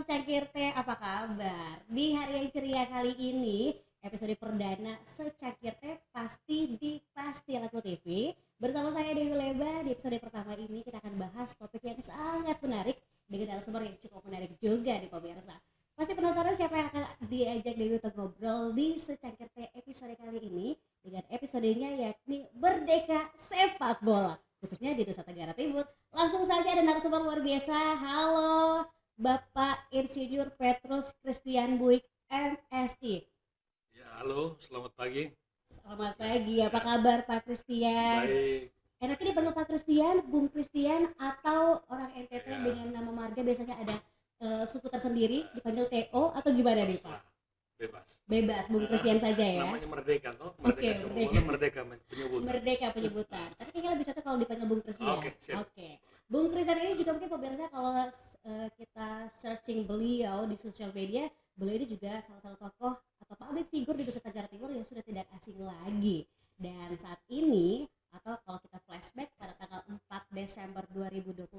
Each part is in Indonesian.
secangkir teh, apa kabar? Di hari yang ceria kali ini, episode perdana secangkir teh pasti di Pasti Laku TV. Bersama saya Dewi Leba, di episode pertama ini kita akan bahas topik yang sangat menarik dengan narasumber yang cukup menarik juga di pemirsa. Pasti penasaran siapa yang akan diajak Dewi untuk ngobrol di secangkir teh episode kali ini dengan episodenya yakni Merdeka Sepak Bola, khususnya di Nusa Tenggara Timur. Langsung saja ada narasumber luar biasa. Halo Bapak Insinyur Petrus Christian Buik MSI. Ya, halo, selamat pagi. Selamat Ya, pagi, apa ya, kabar Pak Christian? baik. Enaknya dipanggil Pak Christian, Bung Christian, atau orang NTT Ya, dengan nama marga biasanya ada suku tersendiri dipanggil TO atau gimana nih Pak? terserah, bebas. Bebas, Bung Christian saja ya. Namanya merdeka, toh? Oke, Merdeka sepak merdeka. bola, merdeka penyebutan. Merdeka penyebutan. Tapi kayaknya lebih cocok kalau dipanggil Bung Christian. Oke, siap. Oke. Bung Christian ini juga mungkin pemirsa kalau kita searching beliau di sosial media, beliau ini juga salah satu tokoh atau public figure di Nusa Tenggara Timur yang sudah tidak asing lagi. Dan saat ini atau kalau kita flashback pada tanggal 4 Desember 2021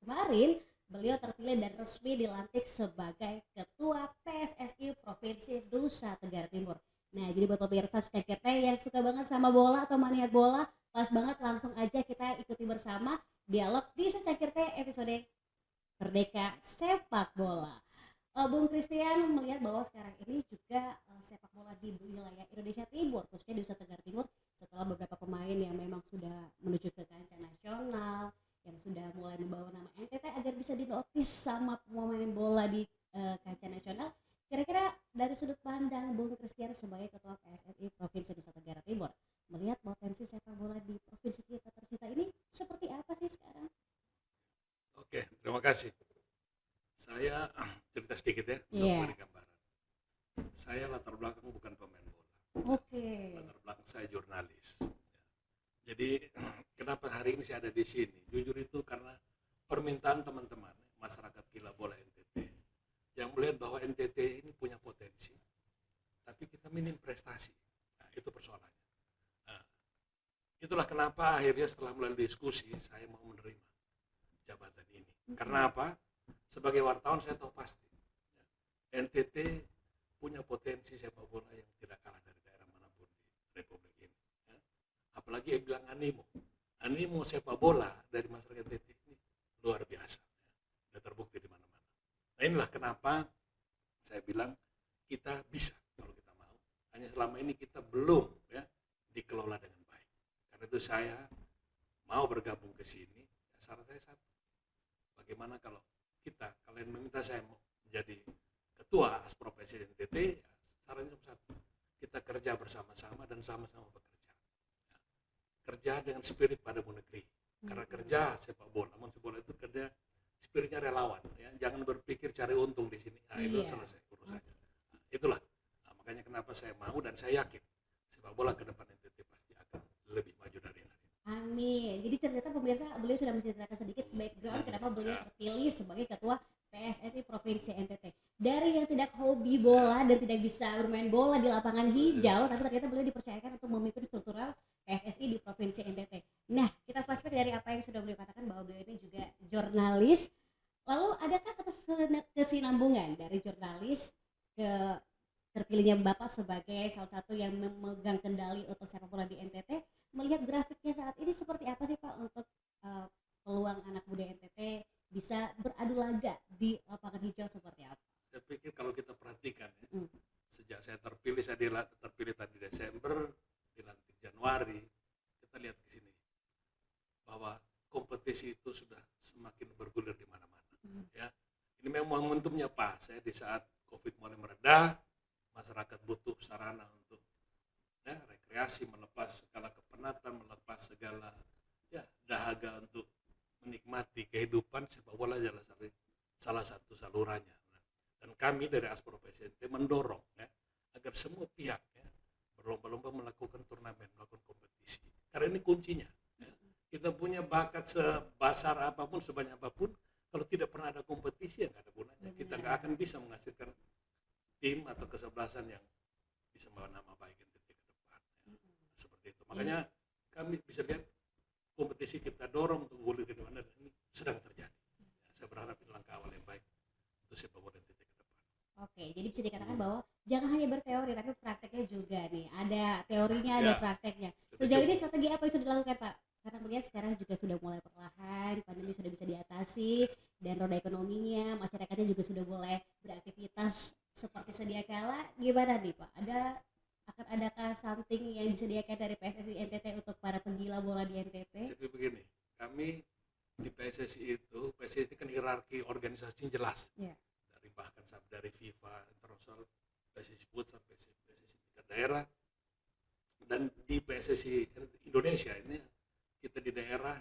kemarin, beliau terpilih dan resmi dilantik sebagai Ketua PSSI Provinsi Nusa Tenggara Timur. Nah, jadi buat pemirsa secangkir teh yang suka banget sama bola atau maniak bola, pas banget langsung aja kita ikuti bersama dialog di secangkir teh episode Merdeka Sepak Bola. Bung Christian melihat bahwa sekarang ini juga sepak bola di wilayah Indonesia Timur, khususnya di Nusa Tenggara Timur, setelah beberapa pemain yang memang sudah menuju ke kancah nasional, yang sudah mulai membawa nama NTT agar bisa dinotis sama pemain bola di kancah nasional. Kira-kira dari sudut pandang Bung Christian sebagai Ketua PSSI Provinsi Nusa Tenggara Timur, melihat potensi sepak bola di provinsi kita tercinta ini seperti apa sih sekarang? Oke, terima kasih. Saya cerita sedikit ya, untuk Iya. memberi gambaran. Saya latar belakang bukan pemain bola. Oke. Latar belakang saya jurnalis. Jadi, kenapa hari ini saya ada di sini? Jujur itu karena permintaan teman-teman, masyarakat gila bola NTT, yang melihat bahwa NTT ini punya potensi, tapi kita minim prestasi. Nah, itu persoalannya. Nah, itulah kenapa akhirnya setelah melalui diskusi, saya mau menerima jabatan ini. Karena apa? Sebagai wartawan saya tahu pasti, NTT punya potensi sepak bola yang tidak kalah dari daerah manapun di Republik ini. Apalagi dia bilang animo sepak bola dari masyarakat NTT ini luar biasa. Sudah terbukti di mana-mana. Nah, inilah kenapa saya bilang kita bisa kalau kita mau. Hanya selama ini kita belum dikelola dengan baik. Karena itu saya mau bergabung ke sini. Syarat saya satu. Bagaimana kalau kalian meminta saya mau menjadi ketua Aspro Presiden NTT, ya, sarannya satu. Kita kerja bersama-sama dan sama-sama bekerja. Ya, kerja dengan spirit padamu negeri. Karena kerja sepak bola, namun sepak bola itu kerja spiritnya relawan, ya. Jangan berpikir cari untung di sini. Nah, itu selesai urusannya. Nah, itulah. Nah, makanya kenapa saya mau dan saya yakin sepak bola ke depan NTT pasti akan lebih maju dari yang hari ini. Amin. Jadi ternyata pemirsa beliau sudah menceritakan sedikit background kenapa beliau terpilih sebagai ketua PSSI Provinsi NTT. Dari yang tidak hobi bola dan tidak bisa bermain bola di lapangan hijau, tapi ternyata beliau dipercayakan untuk memimpin struktural PSSI di Provinsi NTT. Nah, kita flashback dari apa yang sudah beliau katakan bahwa beliau ini juga jurnalis. Lalu adakah kesinambungan dari jurnalis ke terpilihnya Bapak sebagai salah satu yang memegang kendali untuk sepak bola di NTT? Melihat grafiknya saat ini seperti apa sih Pak untuk peluang anak muda NTT bisa beradu laga di lapangan hijau seperti apa? Saya pikir kalau kita perhatikan ya, sejak saya terpilih tadi Desember, dilantik Januari, kita lihat ke sini bahwa kompetisi itu sudah semakin bergulir di mana-mana. Ya, ini memang momentumnya pas ya, di saat COVID mulai mereda, masyarakat butuh sarana untuk rekreasi, melepas segala kepenatan, melepas segala dahaga untuk menikmati kehidupan. Sepak bola adalah salah satu salurannya. Dan kami dari Aspro PSNT mendorong agar semua pihak berlomba-lomba melakukan turnamen, melakukan kompetisi. Karena ini kuncinya. Kita punya bakat sebesar apapun, sebanyak apapun, kalau tidak pernah ada kompetisi ya nggak ada gunanya. Kita nggak akan bisa menghasilkan tim atau kesebelasan yang bisa membawa nama baik NTT ke depan. Seperti itu. Makanya kami bisa lihat kompetisi kita dorong untuk gulir di mana ini sedang terjadi. Saya berharap ini langkah awal yang baik untuk sepak bola NTT ke depan. Oke, jadi bisa dikatakan bahwa jangan hanya berteori tapi prakteknya juga nih. Ada teorinya, ada Ya, prakteknya. sudah Sejauh ini cukup. strategi apa yang sudah dilakukan, Pak? Karena melihat sekarang juga sudah mulai perlahan, pandemi sudah bisa diatasi dan roda ekonominya, masyarakatnya juga sudah mulai beraktivitas seperti sedia kala. Gimana nih, Pak? Adakah something yang disediakan dari PSSI NTT untuk para penggila bola di NTT? Jadi begini, kami di PSSI itu, PSSI kan hierarki organisasinya jelas. Ya. Dari bahkan sampai dari FIFA, internasional, PSSI pusat, PSSI tingkat daerah, dan di PSSI Indonesia ini kita di daerah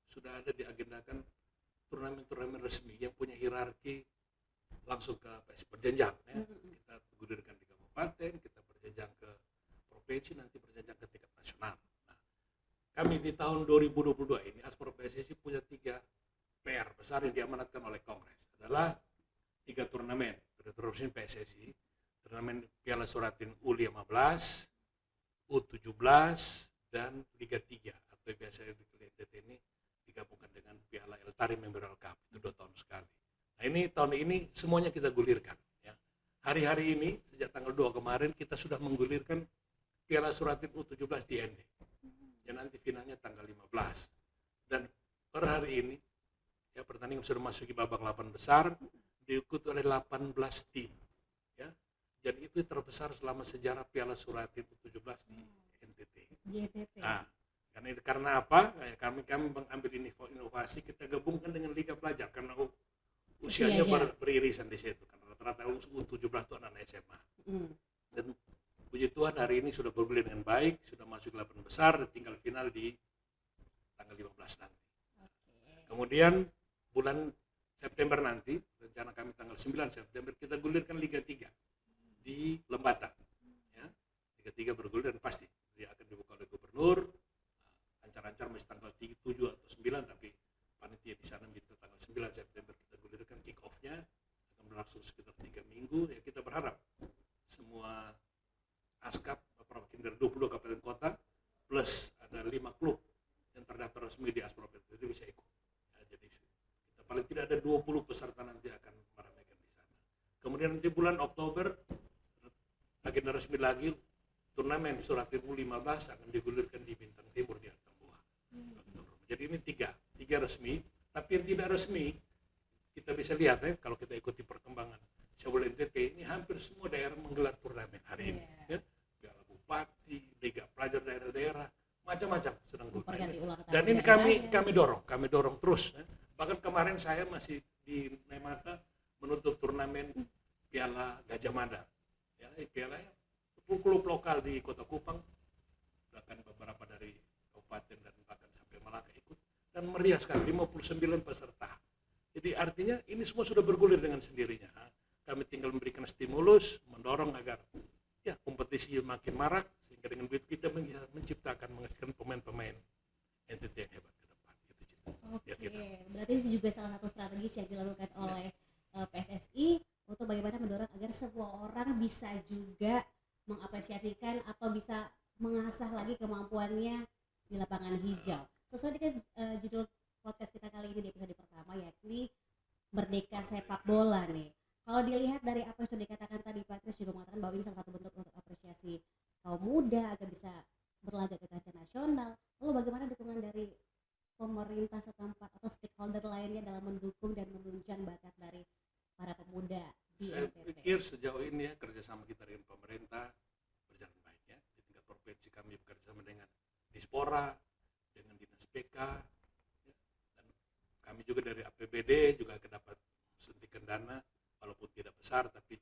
sudah ada diagendakan turnamen-turnamen resmi yang punya hierarki langsung ke PSSI berjenjang ya. Kita gulirkan di kabupaten, kita berjenjang ke provinsi, nanti berjenjang ke tingkat nasional. Nah, kami di tahun 2022 ini Aspro PSSI punya 3 PR besar yang diamanatkan oleh Kongres, adalah 3 turnamen PSSI, turnamen Piala Suratin U15, U17 dan Liga 3 atau biasa di NTT ini digabungkan dengan Piala Eltari Memorial Cup, itu 2 tahun sekali. Nah, ini tahun ini semuanya kita gulirkan ya. Hari-hari ini sejak tanggal 2 kemarin kita sudah menggulirkan Piala Suratin U17 di ND. Ya, nanti finalnya tanggal 15. Dan per hari ini ya pertandingan sudah masuk ke babak 8 besar, diikuti oleh 18 tim ya. Dan itu terbesar selama sejarah Piala Suratin U17 di NTT. Nah, karena apa? Kami mengambil inovasi, kita gabungkan dengan Liga Pelajar karena usianya beririsan di situ. Karena rata-rata U17 itu anak SMA. Dan puji Tuhan hari ini sudah bergulir dengan baik, sudah masuk 8 besar, tinggal final di tanggal 15 nanti. Kemudian bulan September nanti, rencana kami tanggal 9 September, kita gulirkan Liga 3 di Lembata. Ya, Liga 3 bergulir dan pasti dia akan dibuka oleh gubernur. Ancar-ancar masih tanggal 7 atau 9, tapi panitia di sana minta tanggal 9 September kita gulirkan, kick off-nya akan berlangsung sekitar 3 minggu. Ya, kita berharap semua ASKAP perwakilan dari 22 kabupaten kota plus ada 5 klub yang terdaftar resmi di Aspro itu bisa ikut. Ya, jadi kita paling tidak ada 20 peserta nanti akan meramaikan di sana. Kemudian nanti bulan Oktober agenda resmi lagi, turnamen Suratin U15 akan digulirkan di Bintang Timur di Atambua. Jadi ini tiga resmi, tapi yang tidak resmi kita bisa lihat ya, kalau kita ikuti perkembangan sepak bola NTT ini hampir semua daerah menggelar turnamen hari ini. Ya. Piala Bupati, Liga Pelajar daerah-daerah, macam-macam sedang turnamen. Dan ini kami dorong terus. Ya. Bahkan kemarin saya masih di Nemata menutup turnamen Piala Gajah Mada. Ya, piala klub lokal di Kota Kupang, bahkan beberapa dari kabupaten dan bahkan sampai Malaka ikut, dan meriah sekali, 59 peserta. Jadi artinya ini semua sudah bergulir dengan sendirinya. Kami tinggal memberikan stimulus, mendorong agar ya kompetisi makin marak, sehingga dengan begitu kita menciptakan, menghasilkan pemain-pemain NTT yang hebat ke depan. Itu cita. Oke, berarti itu juga salah satu strategi yang dilakukan oleh PSSI untuk bagaimana mendorong agar semua orang bisa juga mengapresiasikan atau bisa mengasah lagi kemampuannya di lapangan hijau. Sesuai dengan judul podcast kita kali ini di episode pertama, yakni Merdeka Sepak Bola nih. Kalau dilihat dari apa yang sudah dikatakan tadi, Pak Kris juga mengatakan bahwa ini salah satu bentuk untuk apresiasi kaum muda agar bisa berlaga ke kancah nasional. Lalu bagaimana dukungan dari pemerintah setempat atau stakeholder lainnya dalam mendukung dan menunjang bakat dari para pemuda di Saya NTT? pikir sejauh ini ya kerjasama kita dengan pemerintah berjalan baik ya. Di tingkat provinsi kami bekerjasama dengan Dispora, dengan Dinas PK, ya. Dan kami juga dari APBD juga dapat suntikan dana walaupun tidak besar, tapi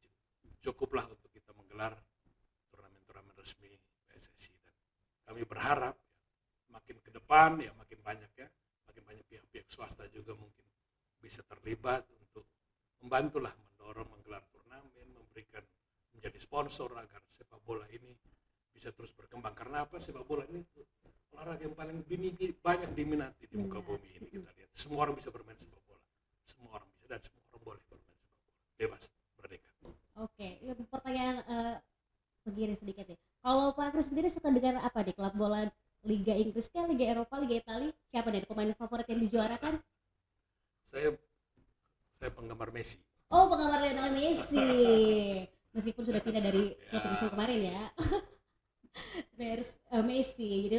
cukuplah untuk kita menggelar turnamen-turnamen resmi PSSI. Dan kami berharap ya, makin ke depan ya makin banyak pihak-pihak swasta juga mungkin bisa terlibat untuk membantulah mendorong menggelar turnamen, memberikan menjadi sponsor agar sepak bola ini bisa terus berkembang. Karena apa? Sepak bola ini olahraga yang paling banyak diminati di muka bumi ini. Kita lihat semua orang bisa bermain sepak bola, semua orang bisa dan semua orang boleh bermain sepak bola, bebas, merdeka. Oke, pertanyaan begini sedikit ya. Kalau Pak Kris sendiri suka dengan apa nih, klub bola Liga Inggris kah, Liga Eropa, Liga Italia? Siapa nih pemain favorit yang dijuarakan? Saya penggemar Messi. Oh, penggemar Lionel Messi. Meskipun sudah pindah dari klub Ya, Inggris kemarin masih. ya. Messi. Jadi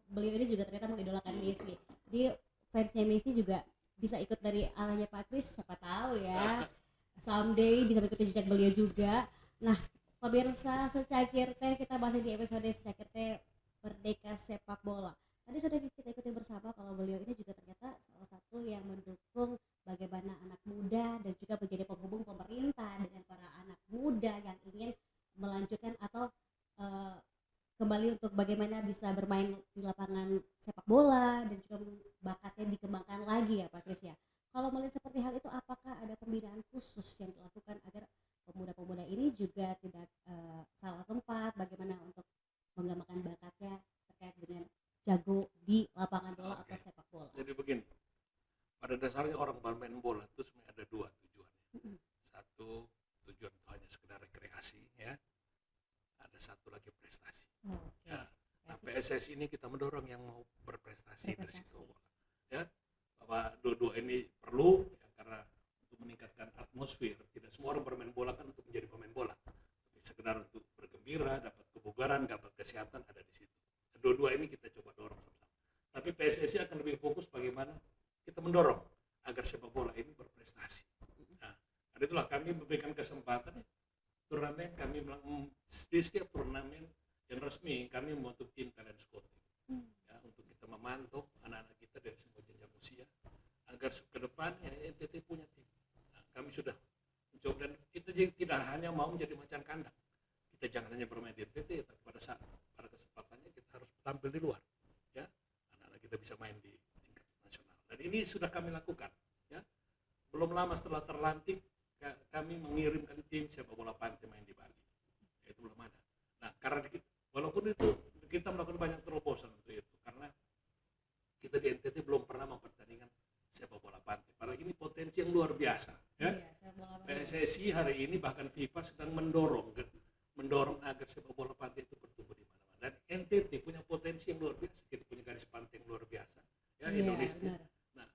beliau ini juga ternyata mengidolakan Messi. Jadi fansnya Messi juga bisa ikut dari alanya Patrice, siapa tahu ya. Someday bisa mengikuti jejak beliau juga. Nah, pemirsa secakir teh, kita bahas di episode secakir teh Merdeka Sepak Bola. Tadi sudah kita ikuti bersama kalau beliau ini juga ternyata salah satu yang mendukung bagaimana anak muda dan juga menjadi penghubung pemerintah dengan para anak muda yang ingin melanjutkan atau eh, kembali untuk bagaimana bisa bermain di lapangan sepak bola dan juga bakatnya dikembangkan lagi ya Patricia. Kalau melihat seperti hal itu, apakah ada pembinaan khusus yang dilakukan agar pemuda-pemuda ini juga tidak salah tempat, bagaimana untuk mengembangkan bakatnya terkait dengan jago di lapangan bola atau Oke. sepak bola? Jadi begini, pada dasarnya orang bermain bola itu sebenarnya ada dua tujuannya. Satu, tujuan itu hanya sekedar rekreasi ya. Ada satu lagi prestasi. Oke. Ya. Nah, PSSI ini kita mendorong yang mau berprestasi dari sepak bola. Ya, bahwa dua-dua ini perlu ya, karena untuk meningkatkan atmosfer. Tidak semua orang bermain bola kan untuk menjadi pemain bola, tapi sekedar untuk bergembira, dapat kebugaran, dapat kesehatan ada di situ. Dua-dua ini kita coba dorong sama-sama. Tapi PSSI akan lebih fokus bagaimana kita mendorong agar sepak bola ini berprestasi. Nah, itulah kami memberikan kesempatan ya, turnamen kami di setiap turnamen yang resmi kami membentuk tim talent scouting ya, untuk kita memantau anak-anak kita dari semua jenjang usia agar ke depan ya, NTT punya tim. Nah, kami sudah mencoba dan kita tidak hanya mau menjadi macan kandang. Kita jangan hanya bermain di NTT, tapi pada kesempatannya kita harus tampil di luar. Ya, anak-anak kita bisa main di tingkat nasional. Dan ini sudah kami lakukan. Ya, belum lama setelah terlantik kami mengirimkan tim sepak bola pantai main di Bali. Itu belum ada. Nah, karena walaupun itu kita melakukan banyak terobosan untuk itu, karena kita di NTT belum pernah mempertandingkan sepak bola pantai. Padahal ini potensi yang luar biasa. Ya. PSSI hari ini bahkan FIFA sedang mendorong agar sepak bola pantai itu bertumbuh di mana-mana. Dan NTT punya potensi yang luar biasa. Kita punya garis pantai yang luar biasa. Ya, Indonesia. Benar. Nah,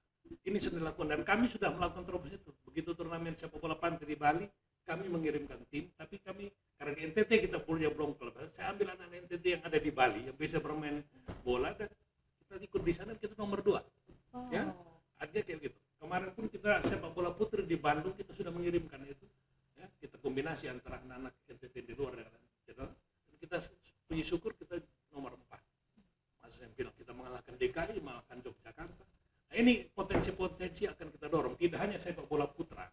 ini sudah dilakukan dan kami sudah melakukan terobosan itu. Begitu turnamen sepak bola pantai di Bali, kami mengirimkan tim, tapi kami karena di NTT kita punya belum klub. Saya ambil anak NTT yang ada di Bali yang bisa bermain bola dan kita ikut di sana kita nomor 2. Oh. Ya, artinya kayak gitu. Kemarin pun kita sepak bola putri di Bandung kita sudah mengirimkan itu. Ya, kita kombinasi antara anak-anak NTT di luar dengan kita. Kita puji syukur kita nomor 4. Masuk yang bilang kita mengalahkan DKI, mengalahkan Yogyakarta. Nah, ini potensi-potensi akan kita dorong. Tidak hanya sepak bola putra,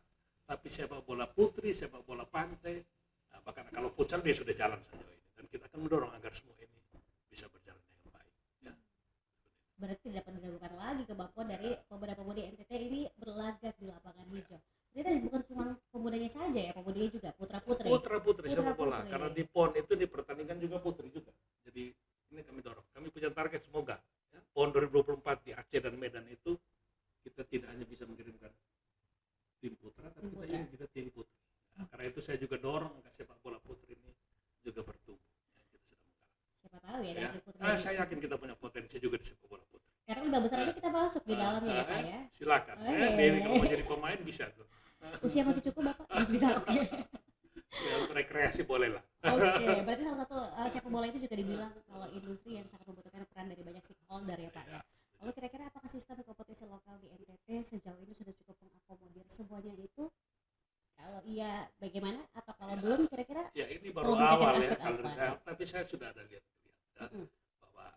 tapi sepak bola putri, sepak bola pantai. Nah, bahkan kalau futsal dia sudah jalan sejauh ini. Dan kita akan mendorong agar semua ini bisa berjalan dengan baik. Ya. Berarti dapat diragukan lagi kemampuan dari pemuda-pemudi NTT ini berlagak di lapangan hijau. Ternyata bukan cuma pemudanya saja ya, pemudanya juga putra-putri. Putra-putri sepak bola. Karena di PON itu dipertandingkan juga putri juga. Jadi ini kami dorong. Kami punya target semoga ya, PON 2024 di Aceh dan Medan itu kita tidak hanya bisa mengirimkan tim putra, tapi kita ingin juga tim putri. Nah, karena itu saya juga dorong agar sepak bola putri ini juga bertumbuh. Ya, kita sudah menggarap. Siapa tahu ya, dari putri. Saya yakin kita punya potensi juga di sepak bola putri. Karena udah besar aja kita masuk di dalamnya ya Pak ya. Silakan. Dewi kalau mau jadi pemain bisa tuh. Usia masih cukup Bapak? Masih bisa. Oke. Ya, untuk rekreasi boleh lah. Oke, berarti salah satu sepak bola itu juga dibilang kalau industri yang sangat membutuhkan peran dari banyak stakeholder ya Pak ya. Lalu kira-kira apakah sistem kompetisi lokal di NTT sejauh ini sudah cukup mengakomodir semuanya itu? Kalau iya bagaimana? Atau kalau belum kira-kira? Ya ini baru awal ya kalau saya, tapi saya sudah ada lihat ya, bahwa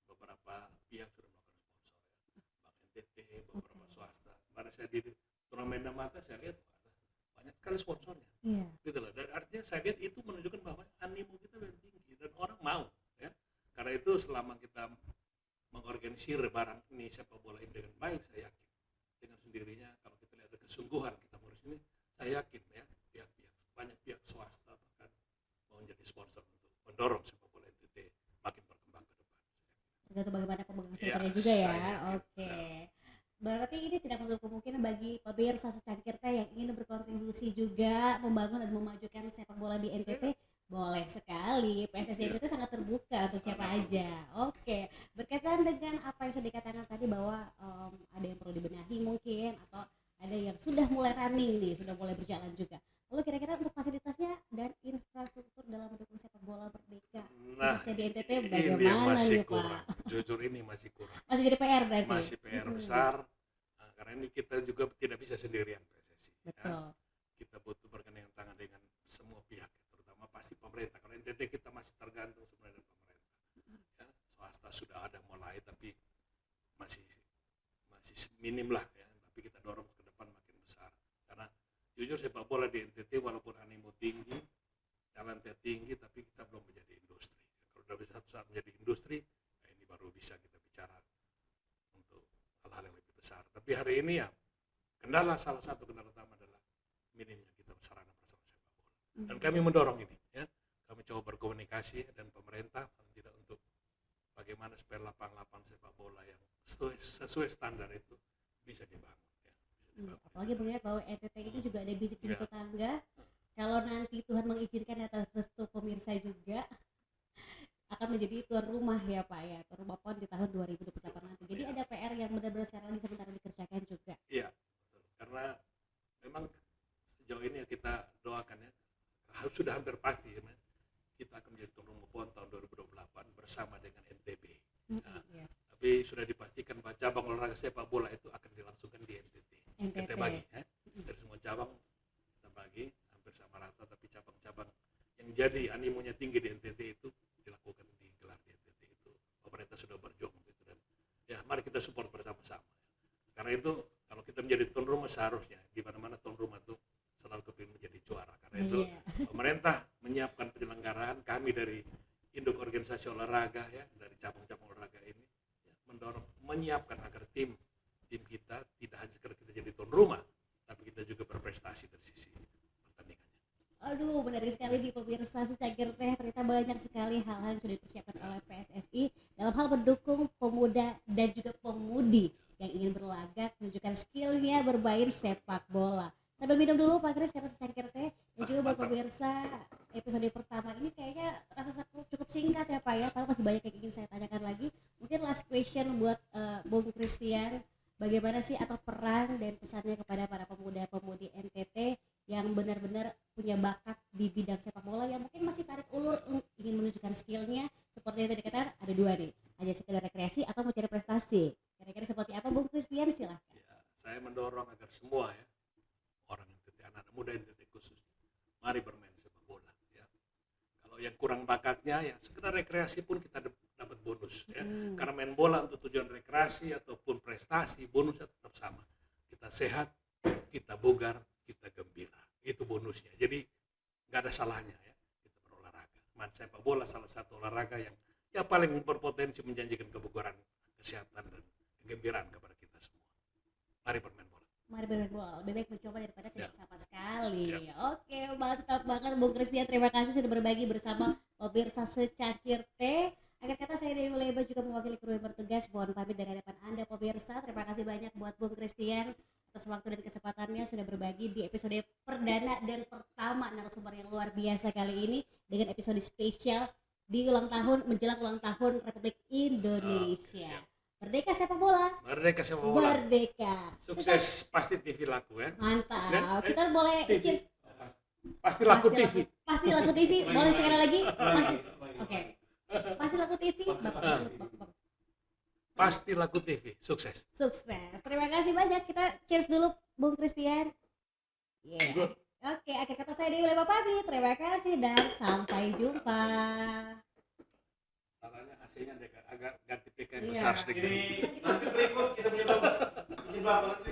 beberapa pihak sudah melakukan sponsor ya, Bank NTT, beberapa swasta. Pada saya di turnamen mata saya lihat banyak sekali sponsornya. Iya. Gitu loh. Dan artinya saya lihat itu menunjukkan bahwa animo kita lebih tinggi dan orang mau ya. Karena itu selama kita mengorganisir barang ini sepak bola ini dengan baik, saya yakin dengan sendirinya kalau kita lihat ada kesungguhan kita ngurus ini, saya yakin ya pihak-pihak banyak pihak swasta bahkan mau menjadi sponsor untuk mendorong sepak bola NTT makin berkembang ke depan. Tergantung bagaimana pemegang sponsornya juga ya. Oke. Berarti ini tidak menutup kemungkinan bagi pemirsa secangkir teh yang ingin berkontribusi juga membangun dan memajukan sepak bola di NTT. Boleh sekali, PSSI itu sangat terbuka untuk siapa aja. Oke, berkaitan dengan apa yang sudah dikatakan tadi bahwa ada yang perlu dibenahi mungkin atau ada yang sudah mulai running nih, sudah mulai berjalan juga. Lalu kira-kira untuk fasilitasnya dan infrastruktur dalam mendukung sepak bola merdeka Nah, khususnya di NTT ini yang bagaimana masih nih kurang. Pak? Jujur ini masih kurang. Masih jadi PR berarti? Masih PR besar. Karena ini kita juga tidak bisa sendirian PSSI. Ya. Betul. Kita butuh bergandengan tangan dengan semua pihak, terutama pasti pemerintah. Kalau NTT kita masih tergantung sebenarnya dengan pemerintah. Ya, swasta sudah ada mulai, tapi masih minim lah ya. Tapi kita dorong ke depan makin besar. Karena jujur sepak bola di NTT walaupun animo tinggi, talenta tinggi, tapi kita belum menjadi industri. Kalau sudah bisa satu saat menjadi industri, nah ini baru bisa kita bicara untuk hal-hal yang lebih besar. Tapi hari ini ya salah satu kendala utama adalah minimnya kita sarana prasarana sepak bola. Dan kami mendorong ini, ya. Kami coba berkomunikasi dan pemerintah paling tidak untuk bagaimana supaya lapangan-lapangan sepak bola yang sesuai standar itu bisa dibangun. Ya. Apalagi mengingat bahwa NTT itu juga ada bisik-bisik tetangga. Kalau nanti Tuhan mengizinkan atas restu pemirsa juga akan menjadi tuan rumah ya Pak ya, tuan rumah PON di tahun 2028 nanti. Jadi ada PR yang benar-benar sekarang lagi sementara dikerjakan juga. Iya, betul. Karena memang sejauh ini kita doakan ya, sudah hampir pasti ya, kita akan menjadi tuan rumah PON tahun 2028 bersama dengan NTB. Nah, tapi sudah dipastikan bahwa cabang olahraga sepak bola itu akan dilangsungkan di NTT. Kita bagi ya. Dari semua cabang kita bagi hampir sama rata, tapi cabang-cabang yang jadi animonya tinggi di NTT itu dilakukan digelar di NTT itu. Pemerintah sudah berjuang untuk itu dan ya mari kita support bersama-sama. Karena itu kalau kita menjadi tuan rumah seharusnya di mana-mana tuan rumah itu selalu kepingin menjadi juara. Karena itu pemerintah menyiapkan penyelenggaraan, kami dari induk organisasi olahraga ya dari cabang-cabang olahraga ini ya, mendorong menyiapkan agar tim kita tidak hanya sekedar kita jadi tuan rumah, tapi kita juga berprestasi dari sisi pertandingannya. Aduh, menarik sekali di pemirsa secangkir teh, ternyata banyak sekali hal-hal yang sudah dipersiapkan oleh PSSI dalam hal mendukung pemuda dan juga pemudi yang ingin berlagak, menunjukkan skillnya bermain sepak bola. Sambil minum dulu Pak Kris karena secangkir teh, dan juga buat pemirsa episode pertama ini kayaknya rasa cukup singkat ya Pak ya, karena masih banyak yang ingin saya tanyakan lagi. Mungkin last question buat Bung Christian, bagaimana sih atau peran dan pesannya kepada para pemuda-pemudi NTT yang benar-benar punya bakat di bidang sepak bola yang mungkin masih tarik ulur ingin menunjukkan skillnya, seperti yang tadi dikatakan ada dua nih, hanya sekedar rekreasi atau mencari prestasi. Kira-kira seperti apa Bung Christian, silahkan. Ya, saya mendorong agar semua ya orang NTT, anak muda NTT khususnya, mari bermain sepak bola ya. Kalau yang kurang bakatnya ya sekedar rekreasi pun kita dapat bonus ya. Karena main bola untuk tujuan rekreasi ataupun prestasi bonusnya tetap sama. Kita sehat, kita bugar, kita gembira. Itu bonusnya. Jadi nggak ada salahnya ya kita berolahraga. Main sepak bola salah satu olahraga yang ya paling berpotensi menjanjikan kebugaran, kesehatan dan kegembiraan kepada kita semua. Mari bermain bola. Mari bermain bola, lebih baik mencoba daripada tidak sama sekali. Siap. Oke, mantap banget Bung Christian, terima kasih sudah berbagi bersama pemirsa secangkir teh. Akhir kata saya Dewi Leba juga mewakili kru yang bertugas, mohon pamit dari hadapan Anda pemirsa. Terima kasih banyak buat Bung Christian atas waktu dan kesempatannya sudah berbagi di episode perdana dan pertama narasumber yang luar biasa kali ini dengan episode spesial di menjelang ulang tahun Republik Indonesia. Merdeka sepak bola. Merdeka sepak bola. Merdeka. Sukses pasti TV laku ya. Mantap. Kita boleh cheers. Pasti laku TV. Pasti laku TV. Boleh sekali lagi? Pasti. Oke. Pasti laku TV, Bapak. Pasti laku TV. Sukses. Sukses. Terima kasih banyak. Kita cheers dulu Bung Christian. Good. Oke, akhir kata saya Dewi Leba pamit. Terima kasih dan sampai jumpa. Salahnya AC-nya agak ganti PK yang besar sedikit. Ini nanti berikut kita punya dong. Ini bapak nanti.